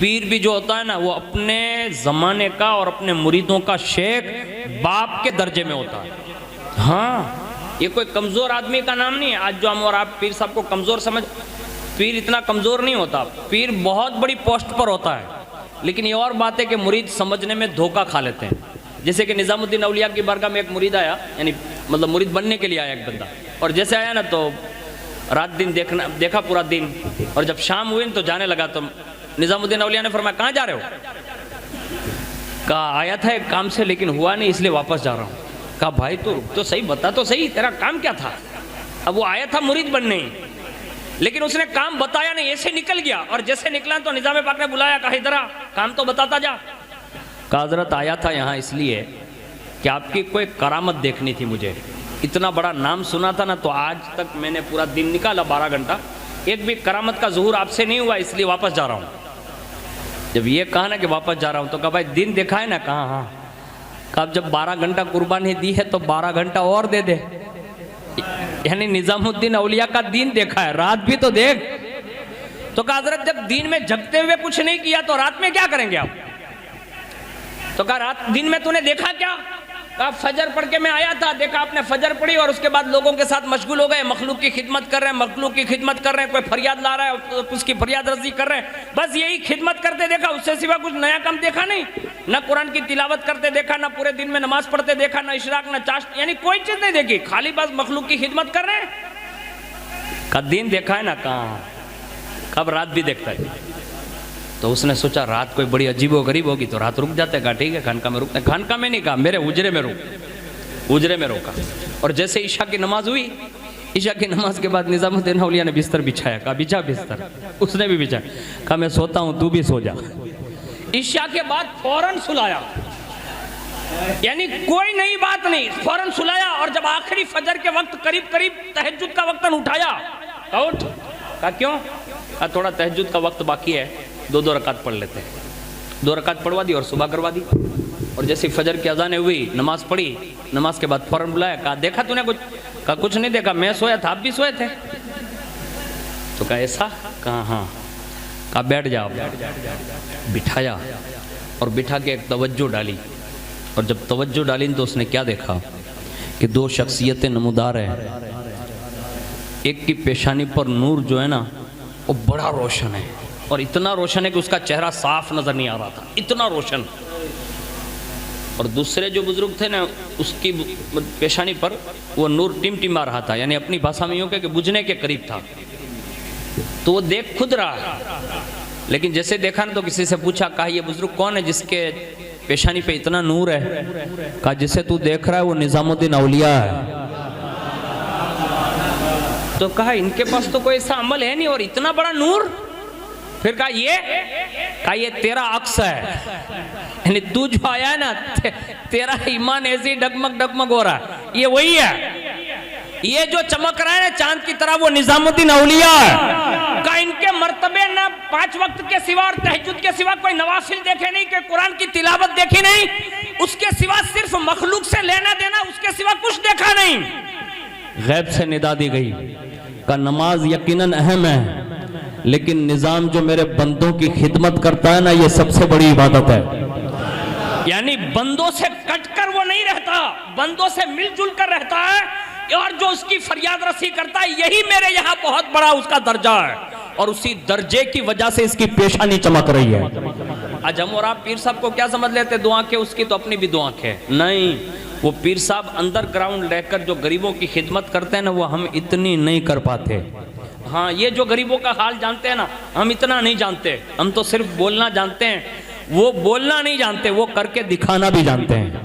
پیر بھی جو ہوتا ہے نا وہ اپنے زمانے کا اور اپنے مریدوں کا شیخ باپ کے درجے میں ہوتا ہے. ہاں یہ کوئی کمزور آدمی کا نام نہیں ہے. آج جو ہم اور آپ پیر صاحب کو کمزور سمجھ، پیر اتنا کمزور نہیں ہوتا. پیر بہت بڑی پوسٹ پر ہوتا ہے. لیکن یہ اور بات ہے کہ مرید سمجھنے میں دھوکہ کھا لیتے ہیں. جیسے کہ نظام الدین اولیاء کی بارگاہ میں ایک مرید آیا، یعنی مطلب مرید بننے کے لیے آیا ایک بندہ، اور جیسے آیا نا تو رات دن دیکھا پورا دن، اور جب شام ہوئی تو جانے لگا تو نظام الدین اولیاء نے فرمایا کہاں جا رہے ہو؟ کہا آیا تھا ایک کام سے لیکن ہوا نہیں اس لیے واپس جا رہا ہوں. کہا بھائی تو صحیح بتا تو صحیح تیرا کام کیا تھا؟ اب وہ آیا تھا مرید بننے ہی، لیکن اس نے کام بتایا نہیں، ایسے نکل گیا. اور جیسے نکلا تو نظام پاک نے بلایا، کہا ادھر آ، کام تو بتاتا جا. کہا حضرت آیا تھا یہاں اس لیے کہ آپ کی کوئی کرامت دیکھنی تھی. مجھے اتنا بڑا نام سنا تھا نا، تو آج تک میں نے پورا دن نکالا 12 گھنٹہ، ایک بھی کرامت کا ظہور آپ سے نہیں ہوا، اس لیے واپس جا رہا ہوں. جب یہ کہا نا کہ واپس جا رہا ہوں تو کہا بھائی دن دیکھا ہے نا؟ کہا ہاں. کہا اب جب 12 گھنٹہ قربانی دی ہے تو 12 گھنٹہ اور دے دے. یعنی نظام الدین اولیاء کا دین دیکھا ہے، رات بھی تو دیکھ. تو کہا حضرت جب دین میں جگتے ہوئے کچھ نہیں کیا تو رات میں کیا کریں گے آپ؟ تو کہا رات دن میں تو نے دیکھا کیا؟ کہا فجر پڑھ کے میں آیا تھا، دیکھا آپ نے فجر پڑھی اور اس کے بعد لوگوں کے ساتھ مشغول ہو گئے، مخلوق کی خدمت کر رہے ہیں، مخلوق کی خدمت کر رہے ہیں، کوئی فریاد لا رہا ہے اس کی فریاد رسی کر رہے ہیں، بس یہی خدمت کرتے دیکھا، اس سے سوا کچھ نیا کام دیکھا نہیں. نہ قرآن کی تلاوت کرتے دیکھا، نہ پورے دن میں نماز پڑھتے دیکھا، نہ اشراق، نہ چاشت، یعنی کوئی چیز نہیں دیکھی، خالی بس مخلوق کی خدمت کر رہے ہیں. کہا دین دیکھا ہے نا؟ کہاں. کب رات بھی دیکھتا ہے. تو اس نے سوچا رات کوئی بڑی عجیب و غریب ہوگی تو رات رک جاتے. کہا ٹھیک ہے خانقاہ میں رکتے. خانقاہ میں نہیں کہا، میرے حجرے میں رک. حجرے میں روکا. اور جیسے عشاء کی نماز ہوئی، عشاء کی نماز کے بعد نظام الدین اولیاء نے بستر بچھایا. کہا بچھا بستر. اس نے بھی بچھایا. کہا میں سوتا ہوں تو بھی سو جا. عشاء کے بعد فوراً سلایا، یعنی کوئی نئی بات نہیں، فوراً سلایا. اور جب آخری فجر کے وقت قریب تہجد کا وقت اٹھایا. کہا اٹھ. کہا کیوں؟ کہا تھوڑا تہجد کا وقت باقی ہے، 2 رکعت پڑھ لیتے ہیں. 2 رکعت پڑھوا دی اور صبح کروا دی. اور جیسے فجر کی اذانیں ہوئی، نماز پڑھی، نماز کے بعد فوراً بلایا. کہا دیکھا تو نے کچھ؟ کہا کچھ نہیں دیکھا، میں سویا تھا، آپ بھی سوئے تھے. تو کہا ایسا؟ کہا ہاں. کہا بیٹھ جاؤ. بٹھایا اور بٹھا کے ایک توجہ ڈالی. اور جب توجہ ڈالی تو اس نے کیا دیکھا کہ 2 شخصیتیں نمودار ہیں. ایک کی پیشانی پر نور جو ہے نا وہ بڑا روشن ہے، اور اتنا روشن ہے کہ اس کا چہرہ صاف نظر نہیں آ رہا تھا، اتنا روشن. اور دوسرے جو بزرگ تھے نا اس کی پیشانی پر وہ نور ٹم آ رہا تھا، یعنی اپنی بھاشا میں یوں کہ بجھنے کے قریب تھا. تو وہ دیکھ خود رہا، لیکن جیسے دیکھا نا تو کسی سے پوچھا. کہا یہ بزرگ کون ہے جس کے پیشانی پہ اتنا نور ہے؟ کہا جسے تو دیکھ رہا ہے وہ نظام الدین اولیاء ہے. تو کہا ان کے پاس تو کوئی ایسا عمل ہے نہیں اور اتنا بڑا نور. پھر کہا یہ تیرا عکس ہے، یعنی تو جو آیا ہے نا تیرا ایمان ایسی ڈگمگ ہو رہا ہے، یہ وہی ہے. یہ جو چمک رہا ہے نا چاند کی طرح وہ نظام الدین اولیاء ہے. کہا ان کے مرتبے نہ 5 وقت کے سوا اور تہجد کے سوا کوئی نوافل دیکھے نہیں، کہ قرآن کی تلاوت دیکھی نہیں، اس کے سوا صرف مخلوق سے لینا دینا، اس کے سوا کچھ دیکھا نہیں. غیب سے ندا دی گئی کہ نماز یقیناً اہم ہے، لیکن نظام جو میرے بندوں کی خدمت کرتا ہے نا یہ سب سے بڑی عبادت ہے. یعنی بندوں سے کٹ کر وہ نہیں رہتا، بندوں سے مل جل کر رہتا ہے، اور جو اس کی فریاد رسی کرتا ہے یہی میرے یہاں بہت بڑا اس کا درجہ ہے، اور اسی درجے کی وجہ سے اس کی پیشانی چمک رہی ہے. آج ہم اور آپ پیر صاحب کو کیا سمجھ لیتے؟ 2 آنکھیں اس کی تو اپنی بھی 2 آنکھیں. نہیں، وہ پیر صاحب انڈر گراؤنڈ رہ کر جو غریبوں کی خدمت کرتے ہیں نا وہ ہم اتنی نہیں کر پاتے. ہاں یہ جو غریبوں کا حال جانتے ہیں نا ہم اتنا نہیں جانتے. ہم تو صرف بولنا جانتے ہیں، وہ بولنا نہیں جانتے، وہ کر کے دکھانا بھی جانتے ہیں.